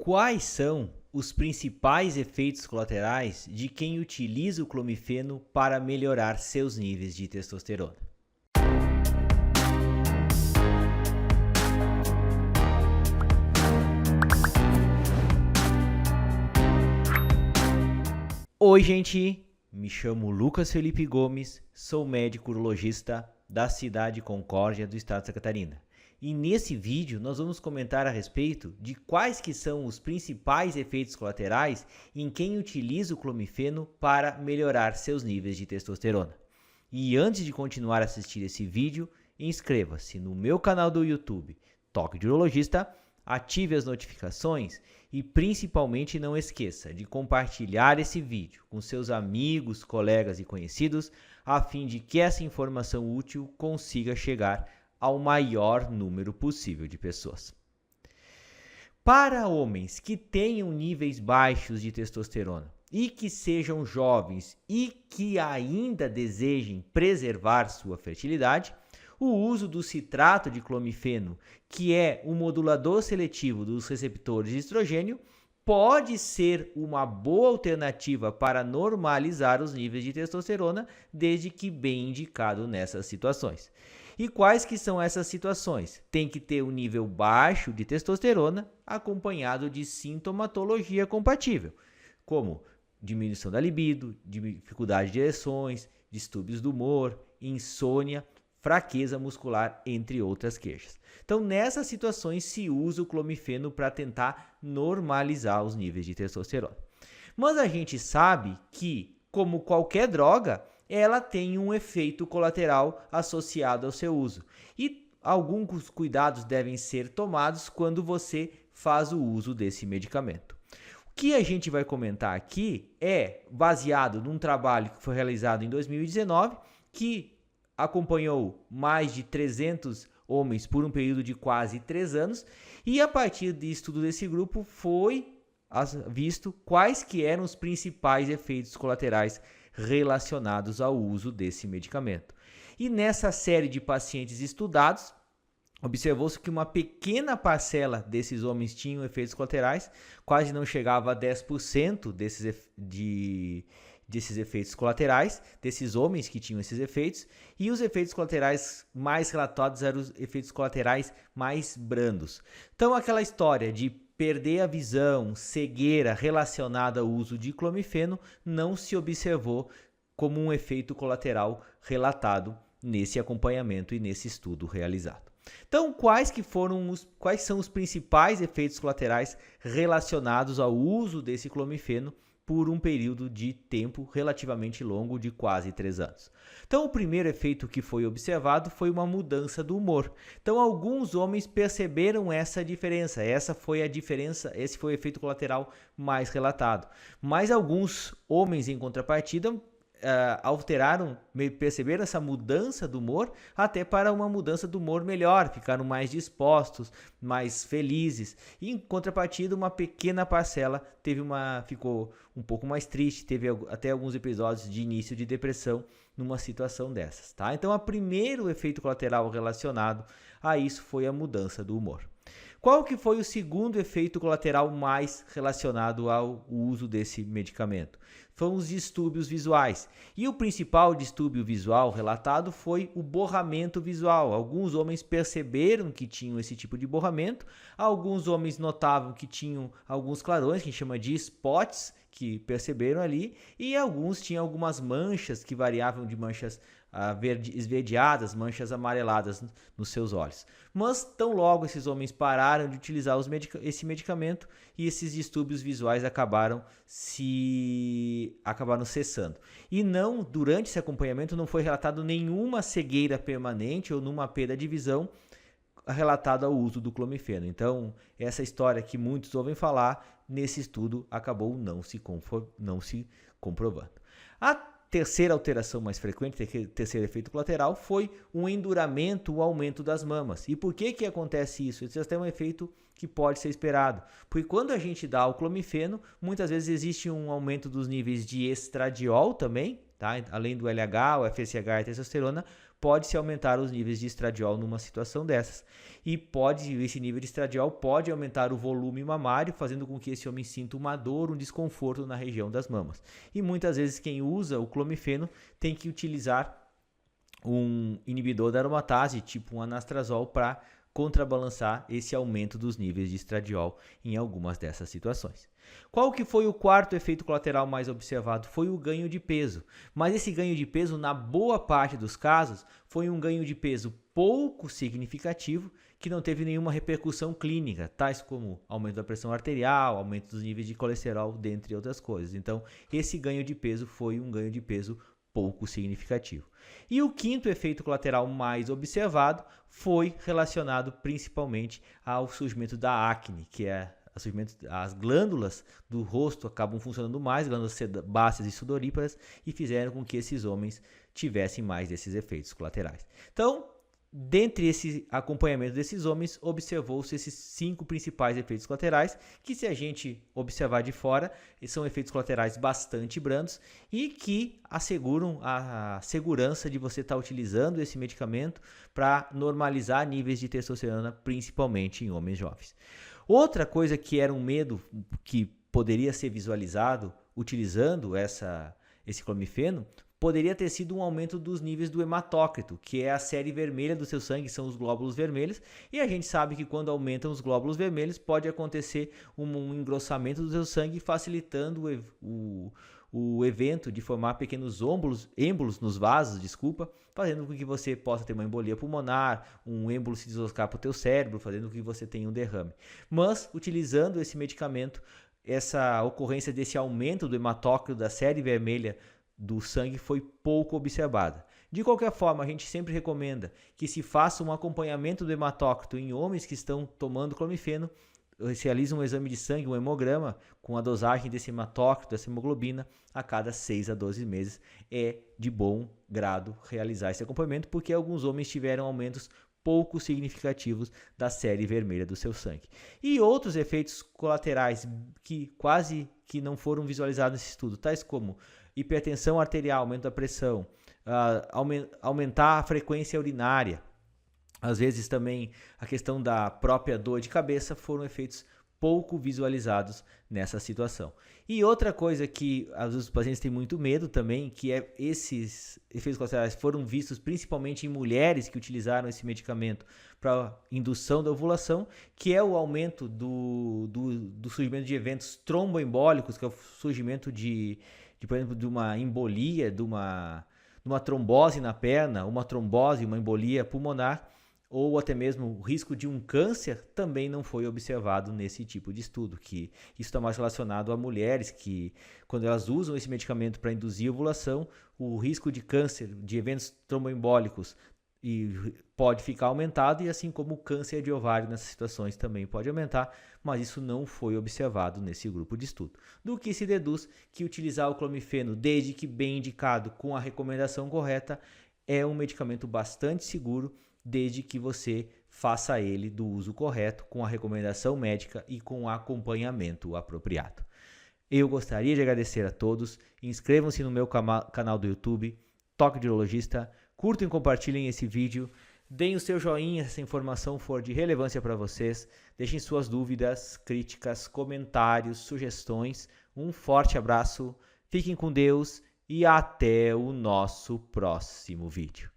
Quais são os principais efeitos colaterais de quem utiliza o clomifeno para melhorar seus níveis de testosterona? Oi, gente! Me chamo Lucas Felipe Gomes, sou médico urologista da cidade de Concórdia, do estado de Santa Catarina. E nesse vídeo nós vamos comentar a respeito de quais que são os principais efeitos colaterais em quem utiliza o clomifeno para melhorar seus níveis de testosterona. E antes de continuar a assistir esse vídeo, inscreva-se no meu canal do YouTube, Toque de Urologista, ative as notificações e principalmente não esqueça de compartilhar esse vídeo com seus amigos, colegas e conhecidos, a fim de que essa informação útil consiga chegar ao maior número possível de pessoas. Para homens que tenham níveis baixos de testosterona e que sejam jovens e que ainda desejem preservar sua fertilidade, o uso do citrato de clomifeno, que é um modulador seletivo dos receptores de estrogênio, pode ser uma boa alternativa para normalizar os níveis de testosterona, desde que bem indicado nessas situações. E quais que são essas situações? Tem que ter um nível baixo de testosterona acompanhado de sintomatologia compatível, como diminuição da libido, dificuldade de ereções, distúrbios do humor, insônia, fraqueza muscular, entre outras queixas. Então, nessas situações se usa o clomifeno para tentar normalizar os níveis de testosterona. Mas a gente sabe que, como qualquer droga, ela tem um efeito colateral associado ao seu uso. E alguns cuidados devem ser tomados quando você faz o uso desse medicamento. O que a gente vai comentar aqui é baseado num trabalho que foi realizado em 2019, que acompanhou mais de 300 homens por um período de quase 3 anos, e a partir do estudo desse grupo foi visto quais que eram os principais efeitos colaterais relacionados ao uso desse medicamento. E nessa série de pacientes estudados, observou-se que uma pequena parcela desses homens tinham efeitos colaterais, quase não chegava a 10% desses efeitos colaterais, desses homens que tinham esses efeitos, e os efeitos colaterais mais relatados eram os efeitos colaterais mais brandos. Então, aquela história de perder a visão, cegueira relacionada ao uso de clomifeno não se observou como um efeito colateral relatado nesse acompanhamento e nesse estudo realizado. Então, quais são os principais efeitos colaterais relacionados ao uso desse clomifeno por um período de tempo relativamente longo de quase 3 anos. Então, o primeiro efeito que foi observado foi uma mudança do humor. Então, alguns homens perceberam essa diferença. Esse foi o efeito colateral mais relatado. Mas alguns homens, em contrapartida, perceberam essa mudança do humor até para uma mudança do humor melhor, ficaram mais dispostos, mais felizes. E em contrapartida, uma pequena parcela ficou um pouco mais triste, teve até alguns episódios de início de depressão numa situação dessas, tá? Então, o primeiro efeito colateral relacionado a isso foi a mudança do humor. Qual que foi o segundo efeito colateral mais relacionado ao uso desse medicamento? Foram os distúrbios visuais. E o principal distúrbio visual relatado foi o borramento visual. Alguns homens perceberam que tinham esse tipo de borramento, alguns homens notavam que tinham alguns clarões, que a gente chama de spots, que perceberam ali, e alguns tinham algumas manchas que variavam de manchas esverdeadas, manchas amareladas nos seus olhos. Mas tão logo esses homens pararam de utilizar esse medicamento e esses distúrbios visuais acabaram cessando. E durante esse acompanhamento não foi relatado nenhuma cegueira permanente ou nenhuma perda de visão relatada ao uso do clomifeno. Então, essa história que muitos ouvem falar, nesse estudo acabou não se comprovando. A terceira alteração mais frequente, terceiro efeito colateral, foi um enduramento, um aumento das mamas. E por que acontece isso? Isso é um efeito que pode ser esperado. Porque quando a gente dá o clomifeno, muitas vezes existe um aumento dos níveis de estradiol também, tá? Além do LH, o FSH e a testosterona, pode-se aumentar os níveis de estradiol numa situação dessas. E esse nível de estradiol pode aumentar o volume mamário, fazendo com que esse homem sinta uma dor, um desconforto na região das mamas. E muitas vezes quem usa o clomifeno tem que utilizar um inibidor da aromatase, tipo um anastrozol, para contrabalançar esse aumento dos níveis de estradiol em algumas dessas situações. Qual que foi o quarto efeito colateral mais observado? Foi o ganho de peso. Mas esse ganho de peso, na boa parte dos casos, foi um ganho de peso pouco significativo, que não teve nenhuma repercussão clínica, tais como aumento da pressão arterial, aumento dos níveis de colesterol, dentre outras coisas. Então, esse ganho de peso foi um ganho de peso pouco significativo. E o quinto efeito colateral mais observado foi relacionado principalmente ao surgimento da acne, que é as glândulas do rosto acabam funcionando mais, glândulas sebáceas e sudoríparas, e fizeram com que esses homens tivessem mais desses efeitos colaterais. Então, dentre esse acompanhamento desses homens, observou-se esses 5 principais efeitos colaterais, que se a gente observar de fora, são efeitos colaterais bastante brandos e que asseguram a segurança de você estar utilizando esse medicamento para normalizar níveis de testosterona, principalmente em homens jovens. Outra coisa que era um medo que poderia ser visualizado utilizando esse clomifeno, poderia ter sido um aumento dos níveis do hematócrito, que é a série vermelha do seu sangue, são os glóbulos vermelhos, e a gente sabe que quando aumentam os glóbulos vermelhos pode acontecer um engrossamento do seu sangue, facilitando o evento de formar pequenos êmbolos nos vasos, fazendo com que você possa ter uma embolia pulmonar, um êmbolo se deslocar para o teu cérebro, fazendo com que você tenha um derrame. Mas, utilizando esse medicamento, essa ocorrência desse aumento do hematócrito da série vermelha do sangue foi pouco observada. De qualquer forma, a gente sempre recomenda que se faça um acompanhamento do hematócrito em homens que estão tomando clomifeno, se realiza um exame de sangue, um hemograma, com a dosagem desse hematócrito, dessa hemoglobina, a cada 6 a 12 meses. É de bom grado realizar esse acompanhamento, porque alguns homens tiveram aumentos pouco significativos da série vermelha do seu sangue. E outros efeitos colaterais que quase que não foram visualizados nesse estudo, tais como hipertensão arterial, aumento da pressão, aumentar a frequência urinária, às vezes também a questão da própria dor de cabeça, foram efeitos pouco visualizados nessa situação. E outra coisa que às vezes os pacientes têm muito medo também, que é esses efeitos colaterais foram vistos principalmente em mulheres que utilizaram esse medicamento para indução da ovulação, que é o aumento do surgimento de eventos tromboembólicos, que é o surgimento por exemplo, de uma embolia, de uma trombose na perna, uma trombose, uma embolia pulmonar, ou até mesmo o risco de um câncer, também não foi observado nesse tipo de estudo, que isso está mais relacionado a mulheres que, quando elas usam esse medicamento para induzir a ovulação, o risco de câncer, de eventos tromboembólicos, pode ficar aumentado, e assim como o câncer de ovário nessas situações também pode aumentar, mas isso não foi observado nesse grupo de estudo. Do que se deduz que utilizar o clomifeno, desde que bem indicado com a recomendação correta, é um medicamento bastante seguro, desde que você faça ele do uso correto, com a recomendação médica e com o acompanhamento apropriado. Eu gostaria de agradecer a todos, inscrevam-se no meu canal do YouTube, Toque de Urologista, curtam e compartilhem esse vídeo, deem o seu joinha se essa informação for de relevância para vocês, deixem suas dúvidas, críticas, comentários, sugestões. Um forte abraço, fiquem com Deus e até o nosso próximo vídeo.